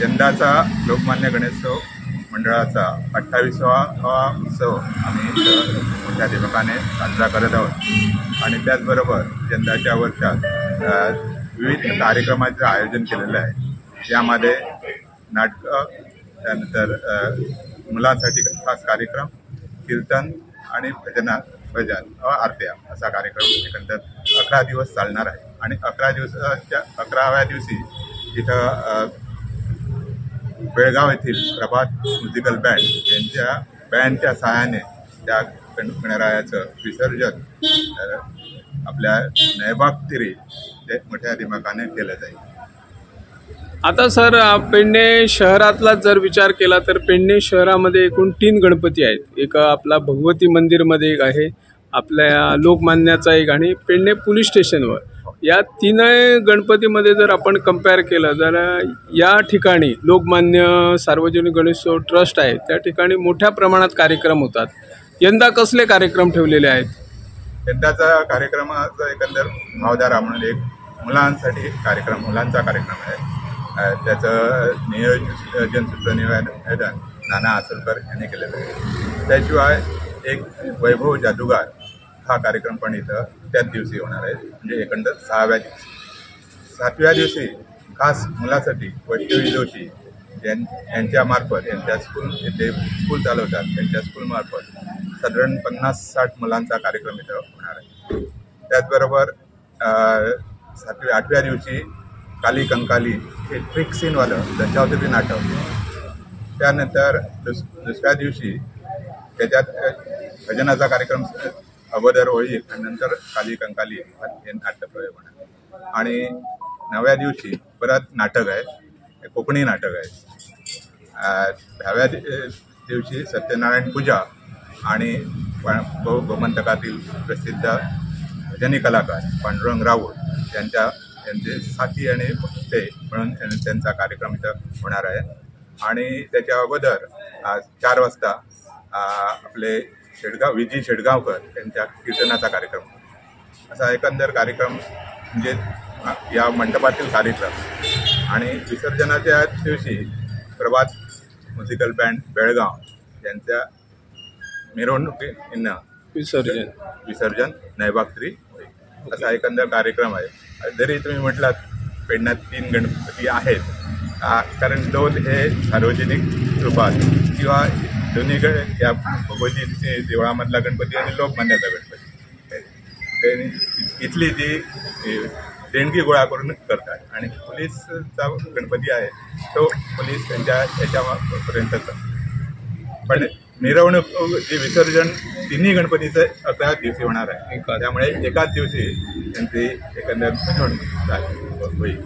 यंदाचा लोकमान्य गणेशोत्सव मंडळाचा 28वा उत्सव आम्ही मोठ्या दिमाखाने साजरा करत आहोत आणि त्याचबरोबर यंदाच्या वर्षात विविध कार्यक्रमांचं आयोजन केलेलं आहे। यामध्ये नाटकं, त्यानंतर मुलांसाठी खास कार्यक्रम, कीर्तन आणि भजन आरत्या असा कार्यक्रम एकंदर 11 दिवस चालणार आहे आणि 11व्या दिवसी इथं बेळगाव येथील प्रभात म्युझिकल बँड यांच्या बँडच्या सहाय्याने त्या गणरायाचं विसर्जन आपल्या नयबाग तिरी ते मोठ्या दिमाखाने केलं जाईल। आता सर, पेडणे शहरातला जर विचार केला तर पेडणे शहरामध्ये एकूण 3 गणपती आहेत। एक आपला भगवती मंदिरमध्ये एक आहे, आपल्या लोकमान्याचा एक आणि पेडणे पोलीस स्टेशनवर। या 3 गणपतीमध्ये जर आपण कंपेअर केलं तर या ठिकाणी लोकमान्य सार्वजनिक गणेशोत्सव ट्रस्ट आहे त्या ठिकाणी मोठ्या प्रमाणात कार्यक्रम होतात। यंदा कसले कार्यक्रम ठेवलेले आहेत? यंदाचा कार्यक्रमाचा एकंदर भावधारा म्हणून एक मुलांचा कार्यक्रम आहे। त्याचं नियोजन सूत्रनिवेदन नाना आसलकर यांनी केलेलं आहे। त्याशिवाय एक वैभव जादूगार हा कार्यक्रम पण इथं त्याच दिवशी होणार आहे, म्हणजे एकंदर 6व्या दिवशी। 7व्या दिवशी खास मुलासाठी वैष्णवी जोशी यांच्यामार्फत यांच्या स्कूल चालवतात, त्यांच्या स्कूलमार्फत साधारण 50-60 मुलांचा कार्यक्रम इथं होणार आहे। त्याचबरोबर 8व्या दिवशी काली कंकाली हे ट्रिक सीनवालं दशावतारी नाटक, त्यानंतर दुसऱ्या दिवशी त्याच्यात भजनाचा कार्यक्रम अगोदर होळी आणि नंतर काली कंकाली हे नाटक होणार आणि 9व्या दिवशी परत नाटक आहे, कोकणी नाटक आहे। 10व्या दिवशी सत्यनारायण पूजा आणि गोमंतकातील प्रसिद्ध भजनी कलाकार पांडुरंग राऊत यांचे साथी आणि ते म्हणून त्यांचा कार्यक्रम इथं होणार आहे। आणि त्याच्या अगोदर 4 वाजता आपले विजी शेडगावकर यांच्या कीर्तनाचा कार्यक्रम। असा एकंदर कार्यक्रम म्हणजे या मंडपातील कार्यक्रम। आणि विसर्जनाच्या दिवशी प्रभात म्युझिकल बँड बेळगाव यांच्या मिरवणुकीनं विसर्जन नयबाग तिरी होईल, असा एकंदर कार्यक्रम आहे। जरी तुम्ही म्हटलात पेडण्यात 3 गणपती आहेत, कारण 2 हे सार्वजनिक रूपात किंवा दोन्ही या भगवती देवळामधला गणपती आणि लोकमान्याचा गणपती इथली जी देणगी गोळा करून करतात आणि पोलीसचा गणपती आहे तो पोलीस त्यांच्या याच्यापर्यंत पण मिरवणूक जे विसर्जन 3 गणपतीचं 11 दिवशी होणार आहे, त्यामुळे एकाच दिवशी त्यांची एकंदर मिरवणूक होईल।